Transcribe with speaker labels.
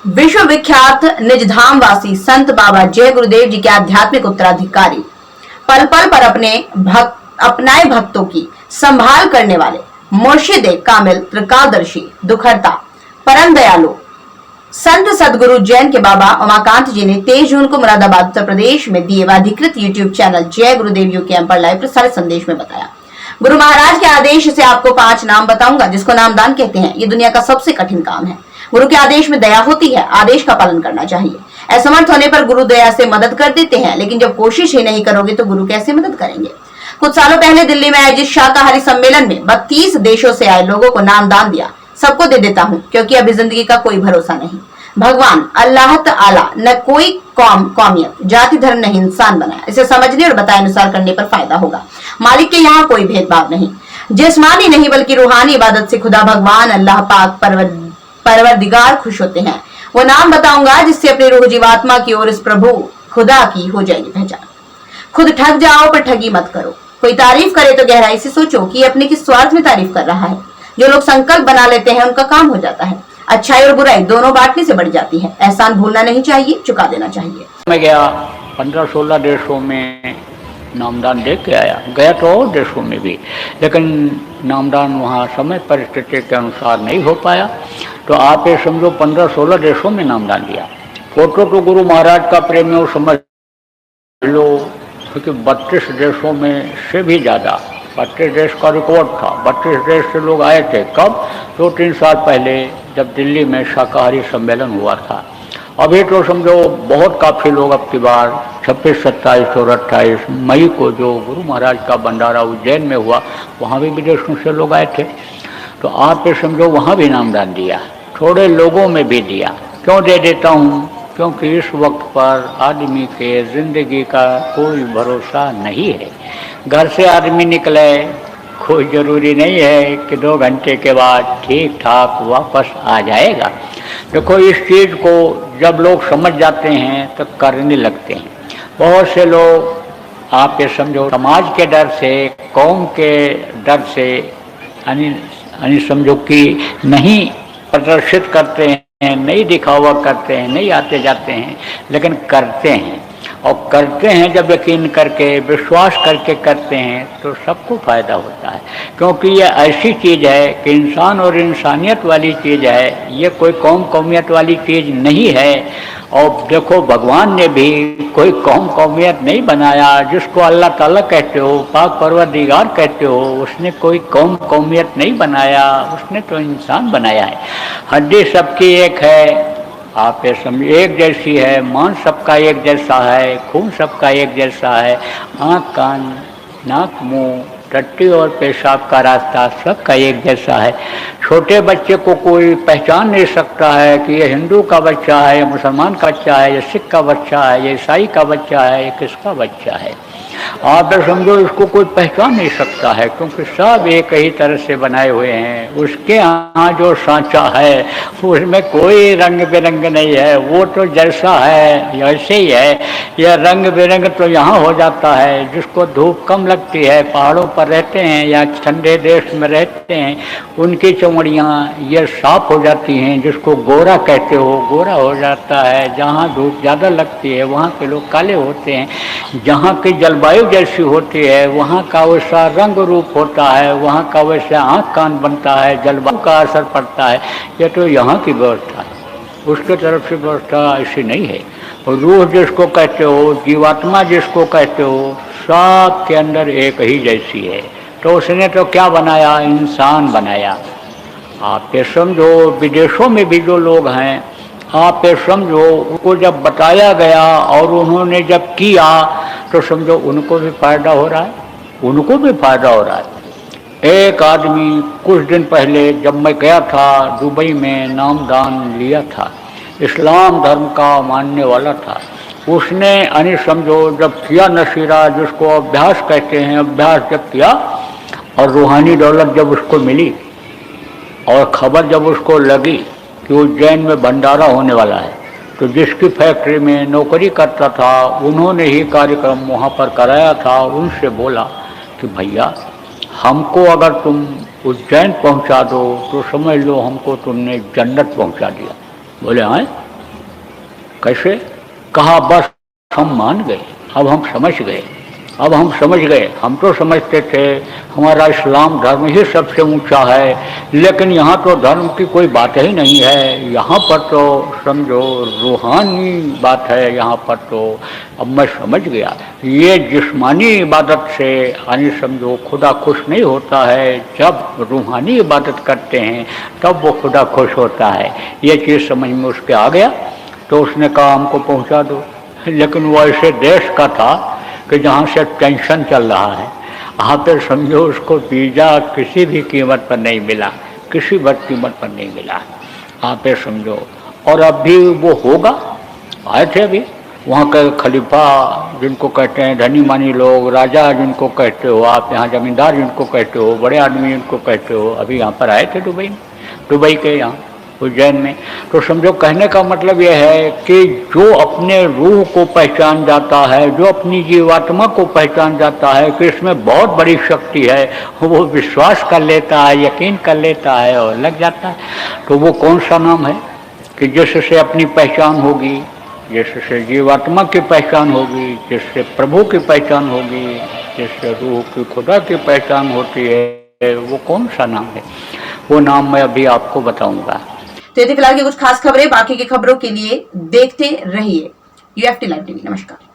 Speaker 1: विश्वविख्यात निजधाम वासी संत बाबा जय गुरुदेव जी के आध्यात्मिक उत्तराधिकारी, पल पल पर अपनाए भक्तों की संभाल करने वाले मुर्शिद कामिल त्रिकालदर्शी दुखहर्ता परम दयालु संत सदगुरु जैन के बाबा उमाकांत जी ने 23 जून को मुरादाबाद उत्तर प्रदेश में दिए अधिकृत यूट्यूब चैनल जय गुरुदेव यूके पर लाइव प्रसारित संदेश में बताया। गुरु महाराज के आदेश से आपको 5 नाम बताऊंगा जिसको नामदान कहते हैं। ये दुनिया का सबसे कठिन काम है। गुरु के आदेश में दया होती है, आदेश का पालन करना चाहिए। असमर्थ होने पर गुरु दया से मदद कर देते हैं, लेकिन जब कोशिश ही नहीं करोगे तो गुरु कैसे मदद करेंगे। कुछ सालों पहले दिल्ली में आयोजित शाकाहारी सम्मेलन में 32 देशों से आए लोगों को नामदान दिया। सबको दे देता हूँ क्योंकि अभी जिंदगी का कोई भरोसा नहीं। भगवान अल्लाह ताला न कोई कौम कौमियत जाति धर्म नहीं इंसान बनाया। इसे समझने और बताए अनुसार करने पर फायदा होगा। मालिक के यहाँ कोई भेदभाव नहीं। जिस्मानी नहीं बल्कि रूहानी इबादत से खुदा भगवान अल्लाह पाक परवरदिगार खुश होते हैं। वो नाम बताऊंगा जिससे अपनी रूह जीवात्मा की ओर इस प्रभु खुदा की हो जाएगी पहचान। खुद ठग जाओ पर ठगी मत करो। कोई तारीफ करे तो गहराई से सोचो कि अपने किस स्वार्थ में तारीफ कर रहा है। जो लोग संकल्प बना लेते हैं उनका काम हो जाता है। अच्छाई और बुराई दोनों बांटने से बढ़ जाती है। एहसान भूलना नहीं चाहिए, चुका देना चाहिए।
Speaker 2: मैं गया 15-16 देशों में नामदान दे के आया। गया तो और देशों में भी, लेकिन नामदान वहाँ समय परिस्थिति के अनुसार नहीं हो पाया। तो आप ये समझो 15-16 देशों में नामदान दिया। फोटो तो गुरु महाराज का प्रेमियों समझ लो, क्योंकि 32 देशों में से भी ज़्यादा 32 देश का रिकॉर्ड था। 32 देश से लोग आए थे। कब? 2-3 साल पहले जब दिल्ली में शाकाहारी सम्मेलन हुआ था। अभी तो समझो बहुत काफ़ी लोग अब की बार 26, 27 और 28 मई को जो गुरु महाराज का भंडारा उज्जैन में हुआ, वहाँ भी विदेशों से लोग आए थे। तो आप ये समझो वहाँ भी नामदान दिया, थोड़े लोगों में भी दिया। क्यों दे देता हूँ? क्योंकि इस वक्त पर आदमी के ज़िंदगी का कोई भरोसा नहीं है। घर से आदमी निकले, कोई ज़रूरी नहीं है कि 2 घंटे के बाद ठीक ठाक वापस आ जाएगा। देखो, इस चीज़ को जब लोग समझ जाते हैं तो करने लगते हैं। बहुत से लोग आप ये समझो समाज के डर से, कौम के डर से यानी समझो कि नहीं प्रदर्शित करते हैं, नहीं दिखावा करते हैं, नहीं आते जाते हैं, लेकिन करते हैं। और करते हैं जब यकीन करके, विश्वास करके करते हैं तो सबको फ़ायदा होता है। क्योंकि ये ऐसी चीज़ है कि इंसान और इंसानियत वाली चीज़ है, ये कोई कौम कौमियत वाली चीज़ नहीं है। और देखो, भगवान ने भी कोई कौम कौमियत नहीं बनाया। जिसको अल्लाह ताला कहते हो, पाक परवरदिगार कहते हो, उसने कोई कौम कौमियत नहीं बनाया, उसने तो इंसान बनाया है। हड्डी सबकी एक है, आप ये समझिए, एक जैसी है। मान सबका एक जैसा है, खून सबका एक जैसा है। आँख, कान, नाक, मुंह, टट्टी और पेशाब का रास्ता सबका एक जैसा है। छोटे बच्चे को कोई पहचान नहीं सकता है कि ये हिंदू का बच्चा है, ये मुसलमान का बच्चा है, ये सिख का बच्चा है, ये ईसाई का बच्चा है, ये किसका बच्चा है। आप समझो इसको कोई पहचान नहीं सकता है, क्योंकि सब एक ही तरह से बनाए हुए हैं। उसके यहाँ जो सांचा है उसमें कोई रंग बिरंग नहीं है, वो तो जैसा है वैसे ही है। यह रंग बिरंग तो यहाँ हो जाता है जिसको धूप कम लगती है, पहाड़ों पर रहते हैं या ठंडे देश में रहते हैं, उनकी चमड़ियाँ ये साफ हो जाती हैं, जिसको गोरा कहते हो, गोरा हो जाता है। जहाँ धूप ज़्यादा लगती है वहाँ के लोग काले होते हैं। जहाँ की जलवायु जैसी होती है वहाँ का वैसा रंग रूप होता है, वहाँ का वैसा आँख कान बनता है, जलवायु का असर पड़ता है। ये तो यहाँ की व्यवस्था है, उसके तरफ से व्यवस्था ऐसी नहीं है। और रूह जिसको कहते हो, जीवात्मा जिसको कहते हो, सब के अंदर एक ही जैसी है। तो उसने तो क्या बनाया? इंसान बनाया। आप ये समझो, विदेशों में भी जो लोग हैं, आप ये समझो, उनको जब बताया गया और उन्होंने जब किया तो समझो उनको भी फायदा हो रहा है, उनको भी फायदा हो रहा है। एक आदमी कुछ दिन पहले जब मैं गया था दुबई में, नामदान लिया था, इस्लाम धर्म का मानने वाला था। उसने यानी समझो जब किया नशीरा, जिसको अभ्यास कहते हैं, अभ्यास जब किया और रूहानी दौलत जब उसको मिली और खबर जब उसको लगी कि उज्जैन में भंडारा होने वाला है, तो जिसकी फैक्ट्री में नौकरी करता था उन्होंने ही कार्यक्रम वहाँ पर कराया था। उनसे बोला कि भैया, हमको अगर तुम उज्जैन पहुँचा दो तो समझ लो हमको तुमने जन्नत पहुँचा दिया। बोले हाँ, कैसे? कहा बस हम मान गए, अब हम समझ गए, अब हम समझ गए। हम तो समझते थे हमारा इस्लाम धर्म ही सबसे ऊंचा है, लेकिन यहाँ तो धर्म की कोई बात ही नहीं है, यहाँ पर तो समझो रूहानी बात है। यहाँ पर तो अब मैं समझ गया, ये जिस्मानी इबादत से यानी समझो खुदा खुश नहीं होता है, जब रूहानी इबादत करते हैं तब वो खुदा खुश होता है। ये चीज़ समझ में उसके आ गया, तो उसने कहा हमको पहुँचा दो। लेकिन वो ऐसे देश का था कि जहाँ से टेंशन चल रहा है, यहाँ पर समझो उसको वीज़ा किसी भी कीमत पर नहीं मिला, किसी भी कीमत पर नहीं मिला, यहाँ पे समझो। और अब भी वो होगा, आए थे अभी वहाँ के खलीफा जिनको कहते हैं, धनी मानी लोग, राजा जिनको कहते हो आप, यहाँ जमींदार जिनको कहते हो, बड़े आदमी जिनको कहते हो, अभी यहाँ पर आए थे दुबई में, दुबई के यहाँ उज्जैन में। तो समझो कहने का मतलब यह है कि जो अपने रूह को पहचान जाता है, जो अपनी जीवात्मा को पहचान जाता है कि इसमें बहुत बड़ी शक्ति है, वो विश्वास कर लेता है, यकीन कर लेता है और लग जाता है। तो वो कौन सा नाम है कि जिससे अपनी पहचान होगी, जिससे जीवात्मा की पहचान होगी, जिससे प्रभु की पहचान होगी, जिससे रूह की खुदा की पहचान होती है, वो कौन सा नाम है? वो नाम मैं अभी आपको बताऊंगा।
Speaker 1: तो ये थी फिलहाल की कुछ खास खबरें। बाकी की खबरों के लिए देखते रहिए UFT लाइव टीवी। नमस्कार।